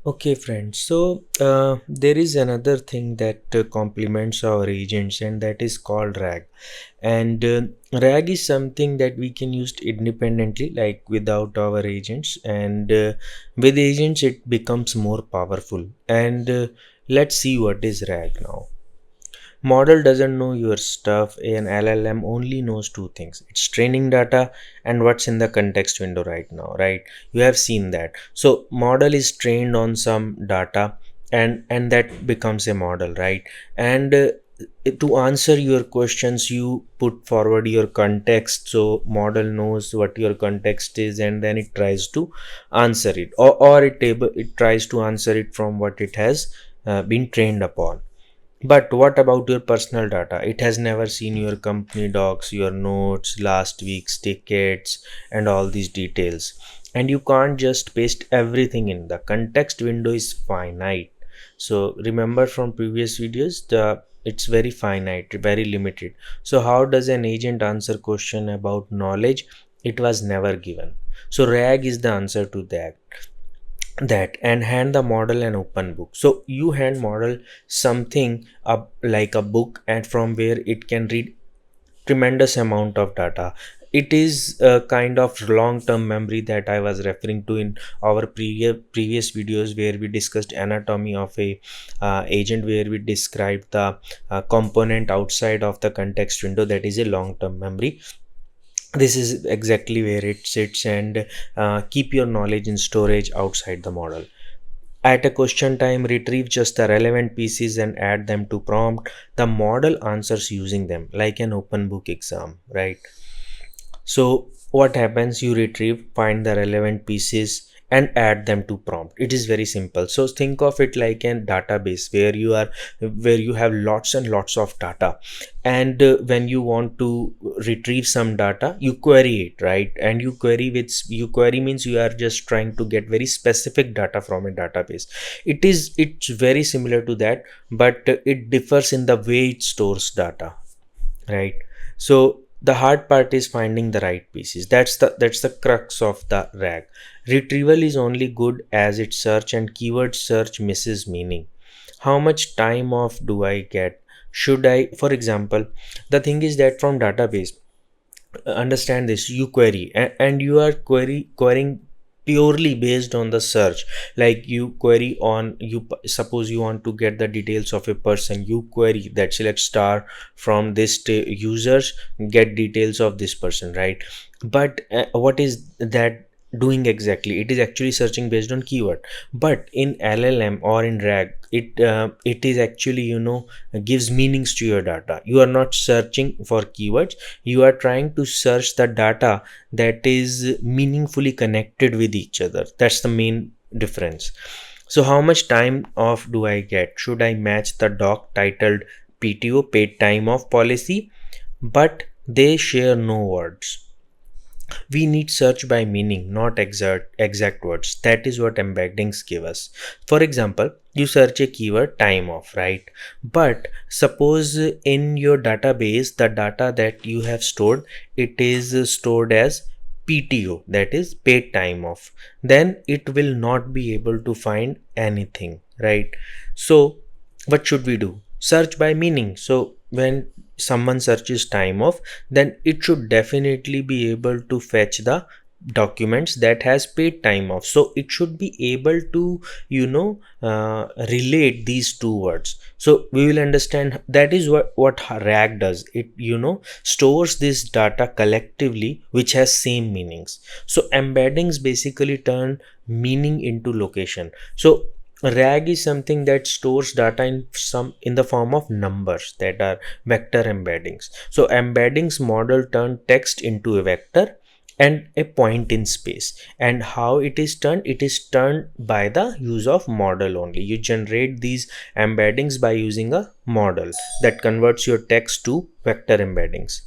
Okay, friends. So there is another thing that complements our agents, and that is called RAG. And RAG is something that we can use independently, like without our agents. And with agents, it becomes more powerful. And let's see what is RAG now. Model doesn't know your stuff. An LLM only knows two things: it's training data and what's in the context window right now, right? You have seen that. So model is trained on some data, and that becomes a model, right? And to answer your questions, you put forward your context, so model knows what your context is, and then it tries to answer it, or it tries to answer it from what it has been trained upon. But what about your personal data? It has never seen your company docs, your notes, last week's tickets, and all these details. And you can't just paste everything in. The context window is finite. So remember from previous videos, the it's very finite, very limited. So how does an agent answer question about knowledge? It was never given. So RAG is the answer to that and hand the model an open book. So you hand model something up like a book, and from where it can read tremendous amount of data. It is a kind of long term memory that I was referring to in our previous videos, where we discussed anatomy of a agent, where we described the component outside of the context window, that is a long term memory. This is exactly where it sits, and keep your knowledge in storage outside the model. At a question time, retrieve just the relevant pieces and add them to prompt. The model answers using them like an open book exam, right? So what happens? You retrieve, find the relevant pieces and add them to prompt. It is very simple. So think of it like a database where you have lots and lots of data, and when you want to retrieve some data, you query it, right? And you query means you are just trying to get very specific data from a database. It's very similar to that, but it differs in the way it stores data, right? So the hard part is finding the right pieces. That's the crux of the RAG. Retrieval is only good as its search, and keyword search misses meaning. How much time off do I get? Should I, for example, the thing is that from database, understand this, you query, and you are querying purely based on the search. Like you query on, suppose you want to get the details of a person, you query that select star from this users, get details of this person, right? But what is that doing exactly? It is actually searching based on keyword. But in LLM or in RAG, it is actually, gives meanings to your data. You are not searching for keywords, you are trying to search the data that is meaningfully connected with each other. That's the main difference. So how much time off do I get? Should I match the doc titled PTO, paid time off policy? But they share no words. We need search by meaning, not exact words. That is what embeddings give us. For example, you search a keyword time off, right? But suppose in your database, the data that you have stored, it is stored as PTO, that is paid time off. Then it will not be able to find anything, right? So what should we do? Search by meaning. So when someone searches time off, then it should definitely be able to fetch the documents that has paid time off. So it should be able to relate these two words. So we will understand that is what RAG does. It stores this data collectively, which has same meanings. So embeddings basically turn meaning into location. So RAG is something that stores data in the form of numbers, that are vector embeddings. So embeddings model turn text into a vector and a point in space. And how it is turned? It is turned by the use of model only. You generate these embeddings by using a model that converts your text to vector embeddings.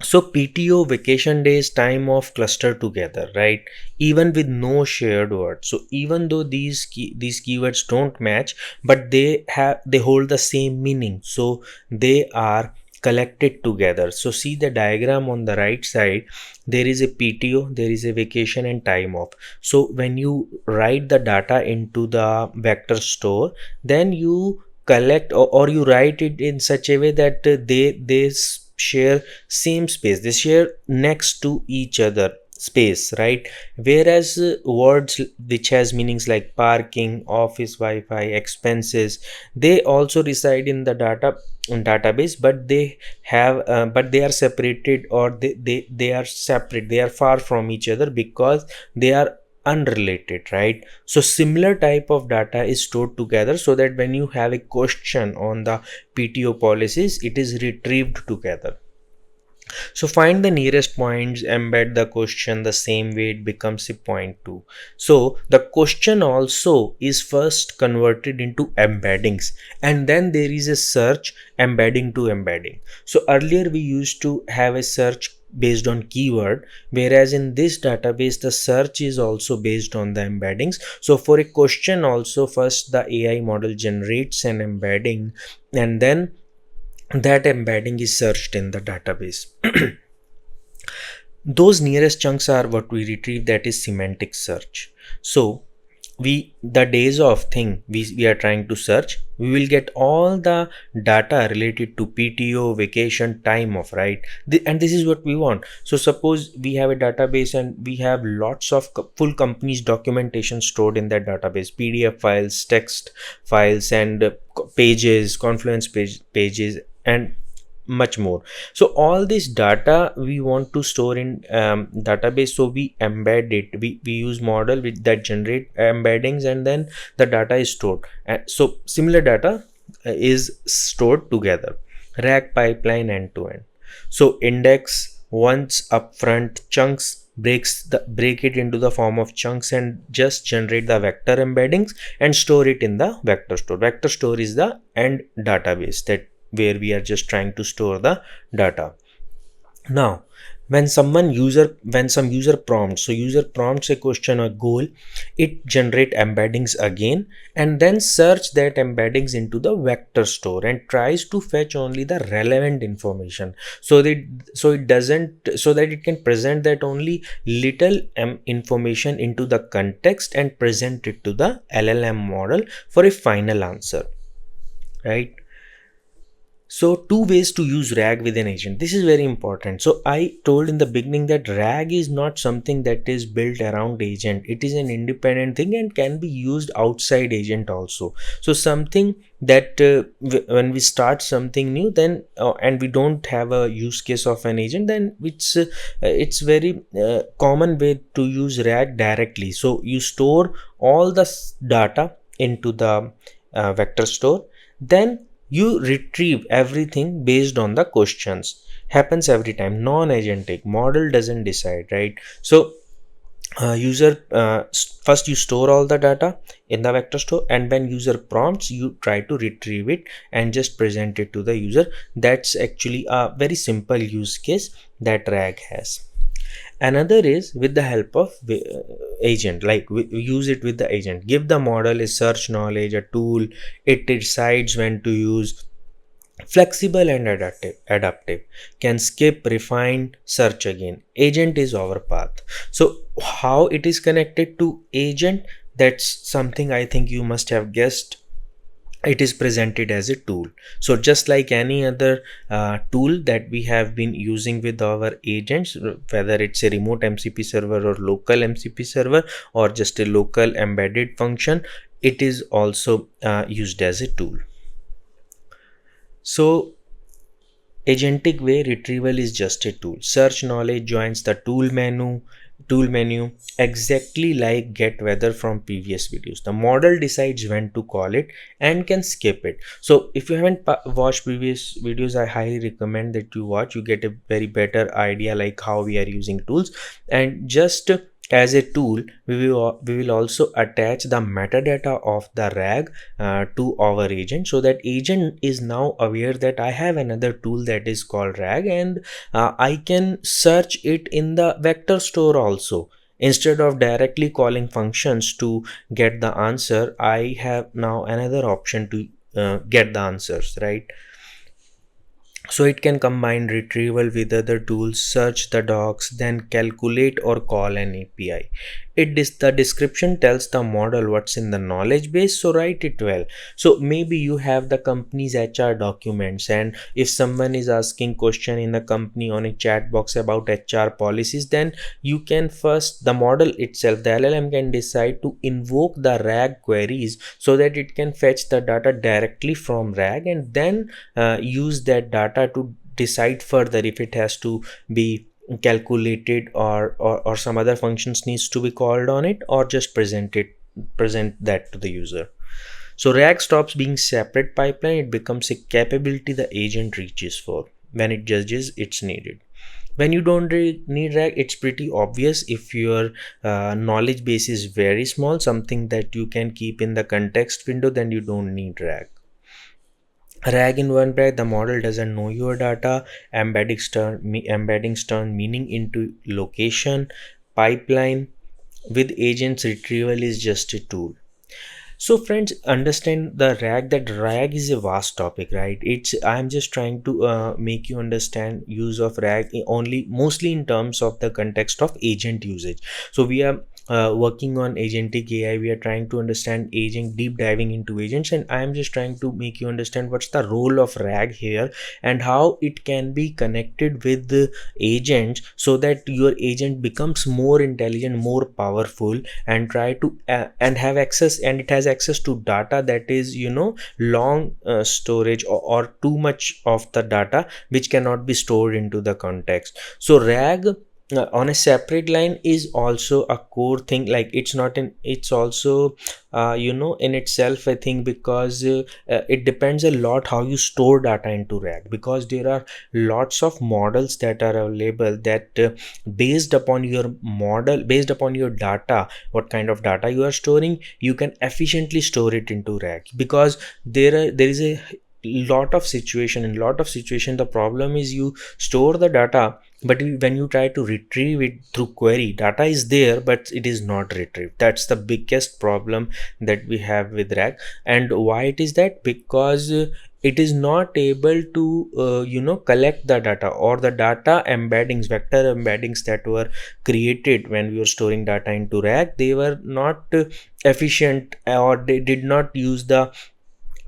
So PTO, vacation days, time off cluster together, right? Even with no shared word. So even though these keywords don't match, but they hold the same meaning. So they are collected together. So see the diagram on the right side, there is a PTO, there is a vacation and time off. So when you write the data into the vector store, then you collect, or you write it in such a way that they share same space, they share next to each other space, right? Whereas words which has meanings like parking, office, wi-fi, expenses, they also reside in the database, but they have but they are separated, or they are separate, they are far from each other because they are unrelated, right? So similar type of data is stored together, so that when you have a question on the PTO policies, it is retrieved together. So find the nearest points, embed the question the same way it becomes a point two. So the question also is first converted into embeddings, and then there is a search embedding to embedding. So earlier we used to have a search based on keyword, whereas in this database the search is also based on the embeddings. So for a question also, first the AI model generates an embedding, and then that embedding is searched in the database. Those nearest chunks are what we retrieve, that is semantic search. So the days of thing we are trying to search, we will get all the data related to PTO, vacation, time off, right? And this is what we want. So suppose we have a database and we have lots of full companies documentation stored in that database, PDF files, text files, and pages, confluence pages, and much more. So all this data we want to store in database, so we embed it, we use model with that generate embeddings, and then the data is stored. And so similar data is stored together. RAG pipeline end to end. So index once upfront chunks, break it into the form of chunks, and just generate the vector embeddings and store it in the vector store. Vector store is the end database, that where we are just trying to store the data. Now when some user prompts, so user prompts a question or goal, it generate embeddings again, and then search that embeddings into the vector store and tries to fetch only the relevant information, so that it can present that only little information into the context and present it to the LLM model for a final answer, right? So two ways to use RAG with an agent. This is very important. So I told in the beginning that RAG is not something that is built around agent. It is an independent thing and can be used outside agent also. So something that when we start something new, then and we don't have a use case of an agent, then it's very common way to use RAG directly. So you store all the data into the vector store, then you retrieve everything based on the questions. Happens every time. Non-agentic model doesn't decide, right? So first you store all the data in the vector store, and when user prompts, you try to retrieve it and just present it to the user. That's actually a very simple use case that RAG has. Another is with the help of agent, like we use it with the agent. Give the model a search knowledge, a tool, it decides when to use. Flexible and adaptive, can skip, refine, search again. Agent is our path. So how it is connected to agent, that's something I think you must have guessed. It is presented as a tool. So just like any other tool that we have been using with our agents, whether it's a remote MCP server or local MCP server or just a local embedded function, it is also used as a tool. So agentic way retrieval is just a tool. Search knowledge joins the tool menu exactly like get weather from previous videos. The model decides when to call it and can skip it. So if you haven't watched previous videos, I highly recommend that you watch. You get a very better idea like how we are using tools. And just as a tool, we will also attach the metadata of the RAG to our agent, so that agent is now aware that I have another tool that is called RAG, and I can search it in the vector store also. Instead of directly calling functions to get the answer, I have now another option to get the answers, right? So it can combine retrieval with other tools, search the docs, then calculate or call an API. The description tells the model what's in the knowledge base, so write it well. So maybe you have the company's HR documents, and if someone is asking question in the company on a chat box about HR policies, then you can first, the model itself, the LLM can decide to invoke the RAG queries so that it can fetch the data directly from RAG, and then use that data to decide further if it has to be calculated, or some other functions needs to be called on it, or just present that to the user. So RAG stops being separate pipeline, it becomes a capability the agent reaches for when it judges it's needed. When you don't need RAG, it's pretty obvious. If your knowledge base is very small, something that you can keep in the context window, then you don't need RAG in one breath. The model doesn't know your data. Embeddings turn meaning into location. Pipeline with agents, retrieval is just a tool. So friends, understand the RAG, that RAG is a vast topic, right? I'm just trying to make you understand use of RAG only mostly in terms of the context of agent usage. So we are working on agentic AI. We are trying to understand agent, deep diving into agents, and I am just trying to make you understand what's the role of RAG here and how it can be connected with the agents so that your agent becomes more intelligent, more powerful, and try to and have access, and it has access to data that is, long storage, or too much of the data which cannot be stored into the context. So RAG on a separate line is also a core thing. Like it's not in, it's also in itself a thing, because it depends a lot how you store data into RAG, because there are lots of models that are available that based upon your data, what kind of data you are storing, you can efficiently store it into RAG. Because there is a lot of situation the problem is you store the data, but when you try to retrieve it through query, data is there but it is not retrieved. That's the biggest problem that we have with RAG. And why it is that? Because it is not able to collect the data, or the data embeddings, vector embeddings that were created when we were storing data into RAG, they were not efficient, or they did not use the,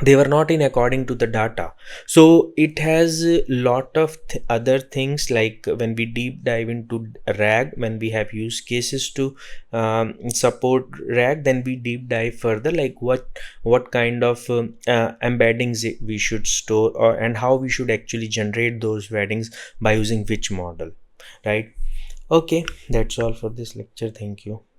they were not in according to the data. So it has a lot of other things. Like when we deep dive into RAG, when we have use cases to support RAG, then we deep dive further, like what kind of embeddings we should store, or and how we should actually generate those embeddings by using which model, right? Okay, that's all for this lecture. Thank you.